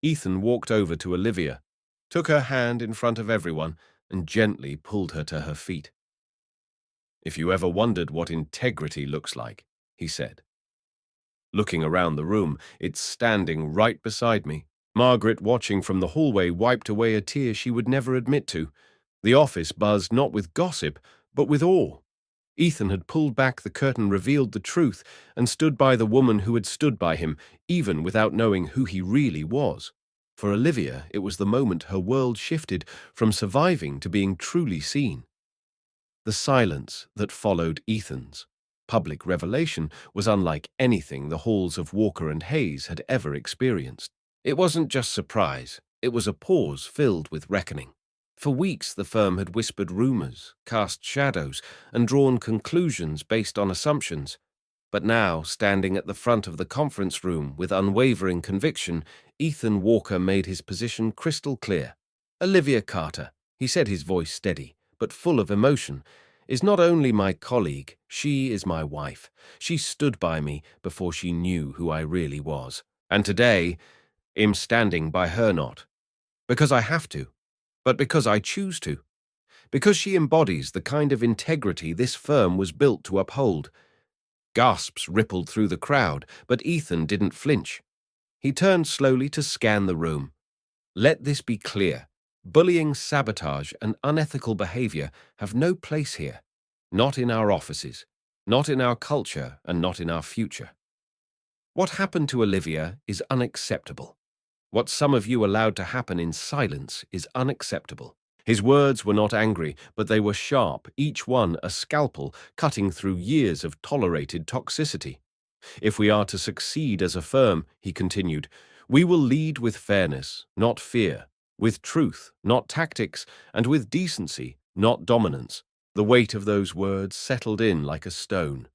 Ethan walked over to Olivia, took her hand in front of everyone, and gently pulled her to her feet. "If you ever wondered what integrity looks like," he said. Looking around the room, it's standing right beside me. Margaret, watching from the hallway, wiped away a tear she would never admit to. The office buzzed not with gossip, but with awe. Ethan had pulled back the curtain, revealed the truth, and stood by the woman who had stood by him, even without knowing who he really was. For Olivia, it was the moment her world shifted from surviving to being truly seen. The silence that followed Ethan's public revelation was unlike anything the halls of Walker and Hayes had ever experienced. It wasn't just surprise, it was a pause filled with reckoning. For weeks the firm had whispered rumors, cast shadows, and drawn conclusions based on assumptions. But now, standing at the front of the conference room with unwavering conviction, Ethan Walker made his position crystal clear. "Olivia Carter," he said, his voice steady, but full of emotion, "is not only my colleague, she is my wife. She stood by me before she knew who I really was. And today, I'm standing by her not because I have to, but because I choose to. Because she embodies the kind of integrity this firm was built to uphold." Gasps rippled through the crowd, but Ethan didn't flinch. He turned slowly to scan the room. "Let this be clear. Bullying, sabotage, and unethical behavior have no place here. Not in our offices, not in our culture, and not in our future. What happened to Olivia is unacceptable. What some of you allowed to happen in silence is unacceptable." His words were not angry, but they were sharp, each one a scalpel cutting through years of tolerated toxicity. "If we are to succeed as a firm," he continued, "we will lead with fairness, not fear, with truth, not tactics, and with decency, not dominance." The weight of those words settled in like a stone.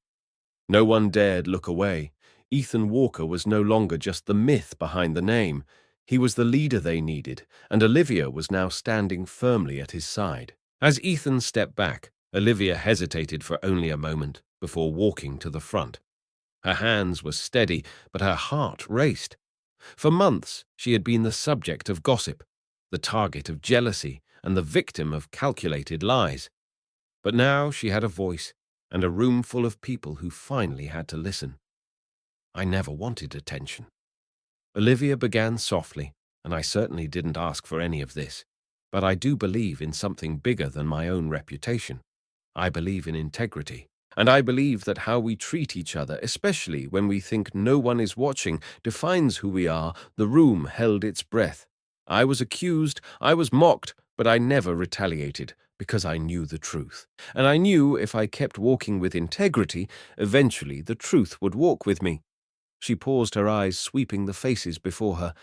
No one dared look away. Ethan Walker was no longer just the myth behind the name. He was the leader they needed, and Olivia was now standing firmly at his side. As Ethan stepped back, Olivia hesitated for only a moment before walking to the front. Her hands were steady, but her heart raced. For months, she had been the subject of gossip, the target of jealousy, and the victim of calculated lies. But now she had a voice, and a room full of people who finally had to listen. "I never wanted attention," Olivia began softly, "and I certainly didn't ask for any of this. But I do believe in something bigger than my own reputation. I believe in integrity. And I believe that how we treat each other, especially when we think no one is watching, defines who we are." The room held its breath. "I was accused, I was mocked, but I never retaliated because I knew the truth. And I knew if I kept walking with integrity, eventually the truth would walk with me." She paused, her eyes sweeping the faces before her.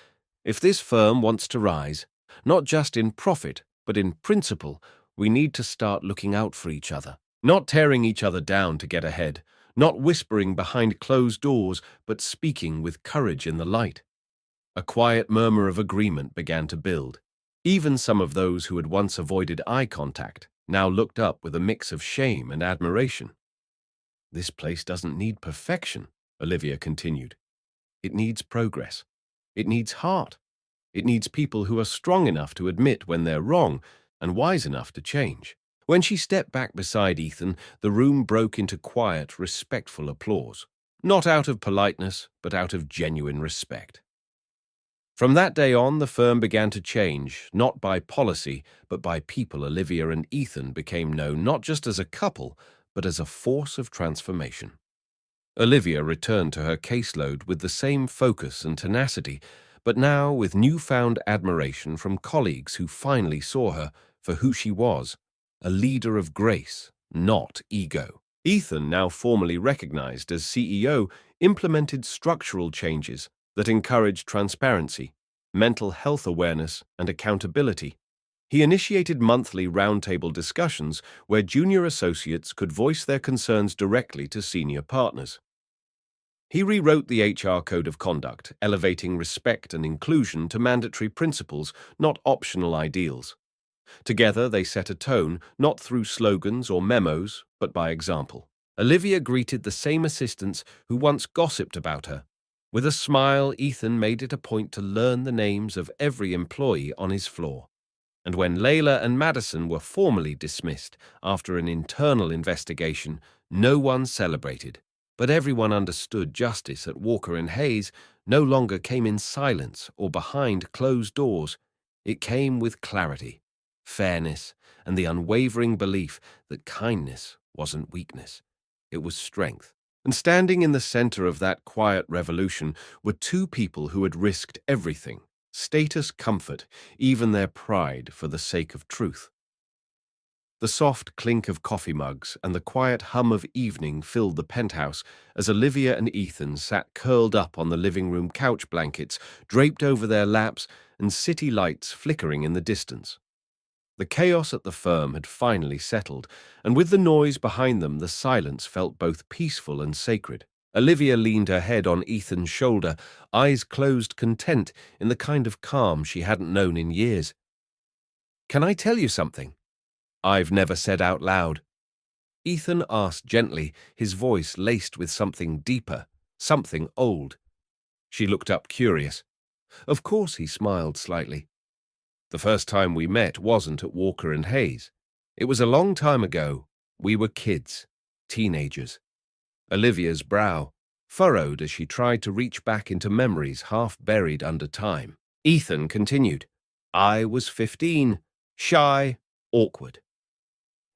"If this firm wants to rise, not just in profit, but in principle, we need to start looking out for each other. Not tearing each other down to get ahead, not whispering behind closed doors, but speaking with courage in the light." A quiet murmur of agreement began to build. Even some of those who had once avoided eye contact now looked up with a mix of shame and admiration. "This place doesn't need perfection," Olivia continued. "It needs progress. It needs heart. It needs people who are strong enough to admit when they're wrong and wise enough to change." When she stepped back beside Ethan, the room broke into quiet, respectful applause. Not out of politeness, but out of genuine respect. From that day on, the firm began to change, not by policy, but by people. Olivia and Ethan became known not just as a couple, but as a force of transformation. Olivia returned to her caseload with the same focus and tenacity, but now with newfound admiration from colleagues who finally saw her for who she was, a leader of grace, not ego. Ethan, now formally recognized as CEO, implemented structural changes that encouraged transparency, mental health awareness, and accountability. He initiated monthly roundtable discussions where junior associates could voice their concerns directly to senior partners. He rewrote the HR Code of Conduct, elevating respect and inclusion to mandatory principles, not optional ideals. Together they set a tone, not through slogans or memos, but by example. Olivia greeted the same assistants who once gossiped about her. With a smile, Ethan made it a point to learn the names of every employee on his floor. And when Layla and Madison were formally dismissed after an internal investigation, no one celebrated. But everyone understood justice at Walker and Hayes no longer came in silence or behind closed doors. It came with clarity, fairness, and the unwavering belief that kindness wasn't weakness. It was strength. And standing in the center of that quiet revolution were two people who had risked everything: status, comfort, even their pride for the sake of truth. The soft clink of coffee mugs and the quiet hum of evening filled the penthouse as Olivia and Ethan sat curled up on the living room couch blankets, draped over their laps and city lights flickering in the distance. The chaos at the firm had finally settled, and with the noise behind them, the silence felt both peaceful and sacred. Olivia leaned her head on Ethan's shoulder, eyes closed, content in the kind of calm she hadn't known in years. "Can I tell you something I've never said out loud?" Ethan asked gently, his voice laced with something deeper, something old. She looked up, curious. Of course, he smiled slightly. The first time we met wasn't at Walker and Hayes. It was a long time ago. We were kids, teenagers. Olivia's brow furrowed as she tried to reach back into memories half buried under time. Ethan continued. I was 15, shy, awkward.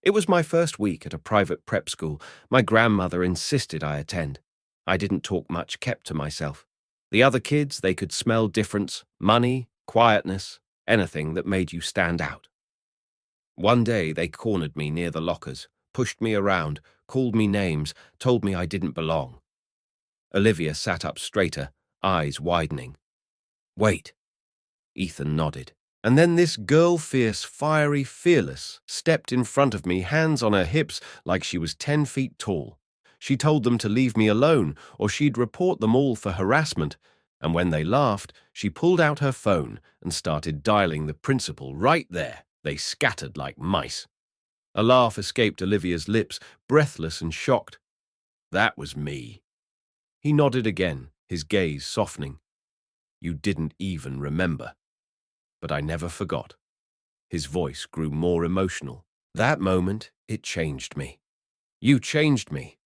It was my first week at a private prep school. My grandmother insisted I attend. I didn't talk much, kept to myself. The other kids, they could smell difference, money, quietness, anything that made you stand out. One day they cornered me near the lockers, pushed me around, called me names, told me I didn't belong. Olivia sat up straighter, eyes widening. Wait. Ethan nodded. And then this girl, fierce, fiery, fearless, stepped in front of me, hands on her hips like she was 10 feet tall. She told them to leave me alone or she'd report them all for harassment. And when they laughed, she pulled out her phone and started dialing the principal right there. They scattered like mice. A laugh escaped Olivia's lips, breathless and shocked. That was me. He nodded again, his gaze softening. You didn't even remember. But I never forgot. His voice grew more emotional. That moment, it changed me. You changed me.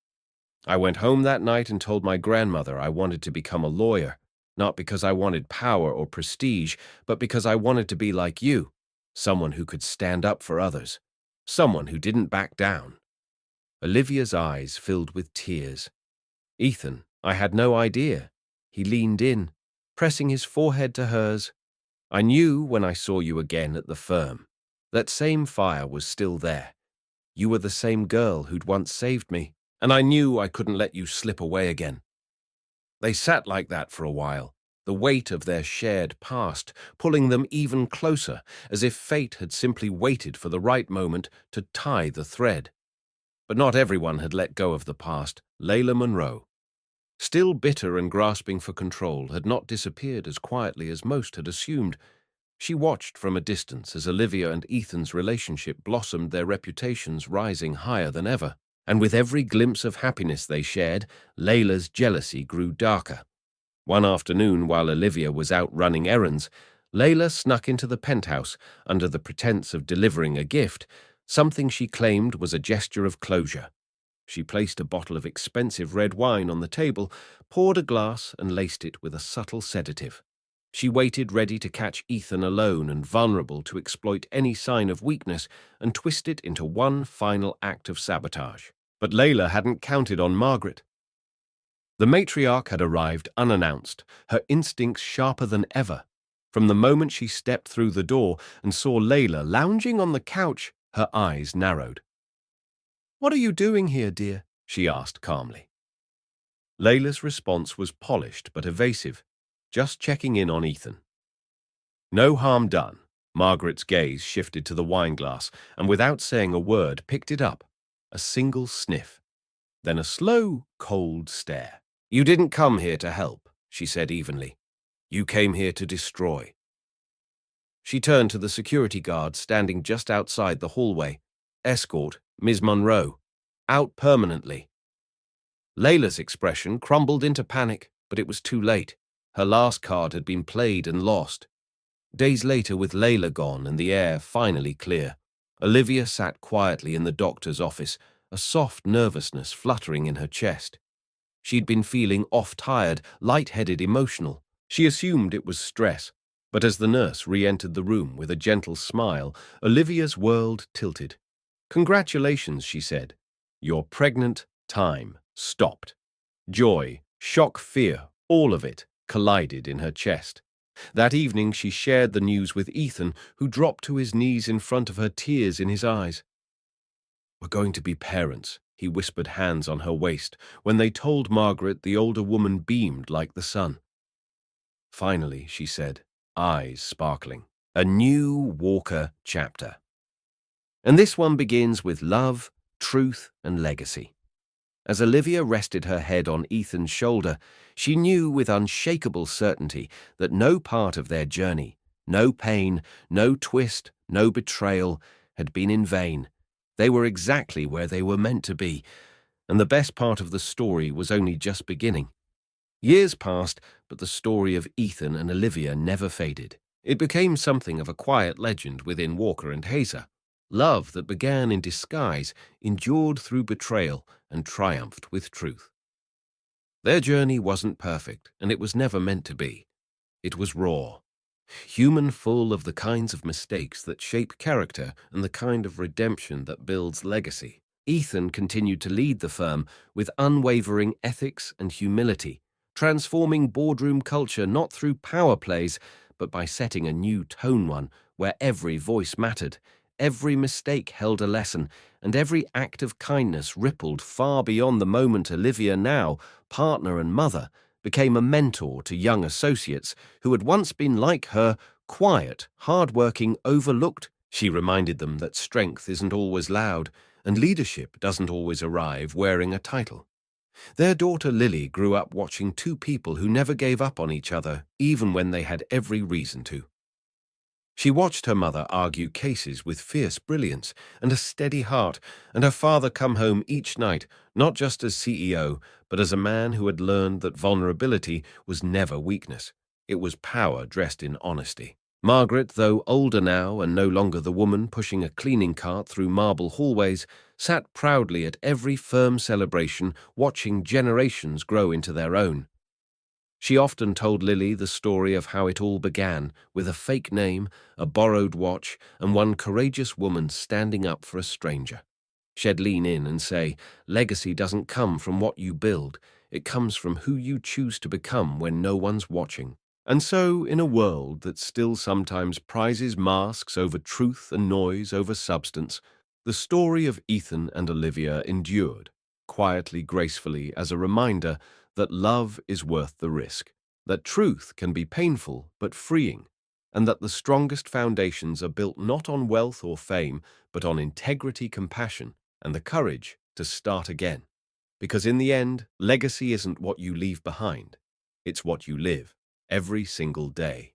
I went home that night and told my grandmother I wanted to become a lawyer, not because I wanted power or prestige, but because I wanted to be like you, someone who could stand up for others, someone who didn't back down. Olivia's eyes filled with tears. Ethan, I had no idea. He leaned in, pressing his forehead to hers. I knew when I saw you again at the firm. That same fire was still there. You were the same girl who'd once saved me, and I knew I couldn't let you slip away again. They sat like that for a while, the weight of their shared past pulling them even closer, as if fate had simply waited for the right moment to tie the thread. But not everyone had let go of the past. Layla Monroe, still bitter and grasping for control, had not disappeared as quietly as most had assumed. She watched from a distance as Olivia and Ethan's relationship blossomed, their reputations rising higher than ever. And with every glimpse of happiness they shared, Layla's jealousy grew darker. One afternoon, while Olivia was out running errands, Layla snuck into the penthouse under the pretense of delivering a gift, something she claimed was a gesture of closure. She placed a bottle of expensive red wine on the table, poured a glass, and laced it with a subtle sedative. She waited, ready to catch Ethan alone and vulnerable to exploit any sign of weakness and twist it into one final act of sabotage. But Layla hadn't counted on Margaret. The matriarch had arrived unannounced, her instincts sharper than ever. From the moment she stepped through the door and saw Layla lounging on the couch, her eyes narrowed. "What are you doing here, dear?" she asked calmly. Layla's response was polished but evasive, just checking in on Ethan. No harm done. Margaret's gaze shifted to the wineglass and without saying a word picked it up. A single sniff. Then a slow, cold stare. You didn't come here to help, she said evenly. You came here to destroy. She turned to the security guard standing just outside the hallway. Escort, Ms. Monroe. Out permanently. Layla's expression crumbled into panic, but it was too late. Her last card had been played and lost. Days later, with Layla gone and the air finally clear, Olivia sat quietly in the doctor's office, a soft nervousness fluttering in her chest. She'd been feeling off-tired, light-headed, emotional. She assumed it was stress, but as the nurse re-entered the room with a gentle smile, Olivia's world tilted. "Congratulations," she said. "You're pregnant. Time stopped." Joy, shock, fear, all of it collided in her chest. That evening she shared the news with Ethan, who dropped to his knees in front of her, tears in his eyes. "We're going to be parents," he whispered, hands on her waist. When they told Margaret, the older woman beamed like the sun. "Finally," she said, eyes sparkling. "A new Walker chapter. And this one begins with love, truth, and legacy." As Olivia rested her head on Ethan's shoulder, she knew with unshakable certainty that no part of their journey, no pain, no twist, no betrayal, had been in vain. They were exactly where they were meant to be, and the best part of the story was only just beginning. Years passed, but the story of Ethan and Olivia never faded. It became something of a quiet legend within Walker and Hazer. Love that began in disguise endured through betrayal and triumphed with truth. Their journey wasn't perfect, and it was never meant to be. It was raw, human, full of the kinds of mistakes that shape character and the kind of redemption that builds legacy. Ethan continued to lead the firm with unwavering ethics and humility, transforming boardroom culture not through power plays, but by setting a new tone, one where every voice mattered, every mistake held a lesson, and every act of kindness rippled far beyond the moment. Olivia, now partner and mother, became a mentor to young associates who had once been like her, quiet, hard-working, overlooked. She reminded them that strength isn't always loud, and leadership doesn't always arrive wearing a title. Their daughter Lily grew up watching two people who never gave up on each other, even when they had every reason to. She watched her mother argue cases with fierce brilliance and a steady heart, and her father come home each night, not just as CEO, but as a man who had learned that vulnerability was never weakness. It was power dressed in honesty. Margaret, though older now and no longer the woman pushing a cleaning cart through marble hallways, sat proudly at every firm celebration, watching generations grow into their own. She often told Lily the story of how it all began, with a fake name, a borrowed watch, and one courageous woman standing up for a stranger. She'd lean in and say, "Legacy doesn't come from what you build, it comes from who you choose to become when no one's watching." And so, in a world that still sometimes prizes masks over truth and noise over substance, the story of Ethan and Olivia endured, quietly, gracefully, as a reminder that love is worth the risk, that truth can be painful but freeing, and that the strongest foundations are built not on wealth or fame, but on integrity, compassion, and the courage to start again. Because in the end, legacy isn't what you leave behind, it's what you live every single day.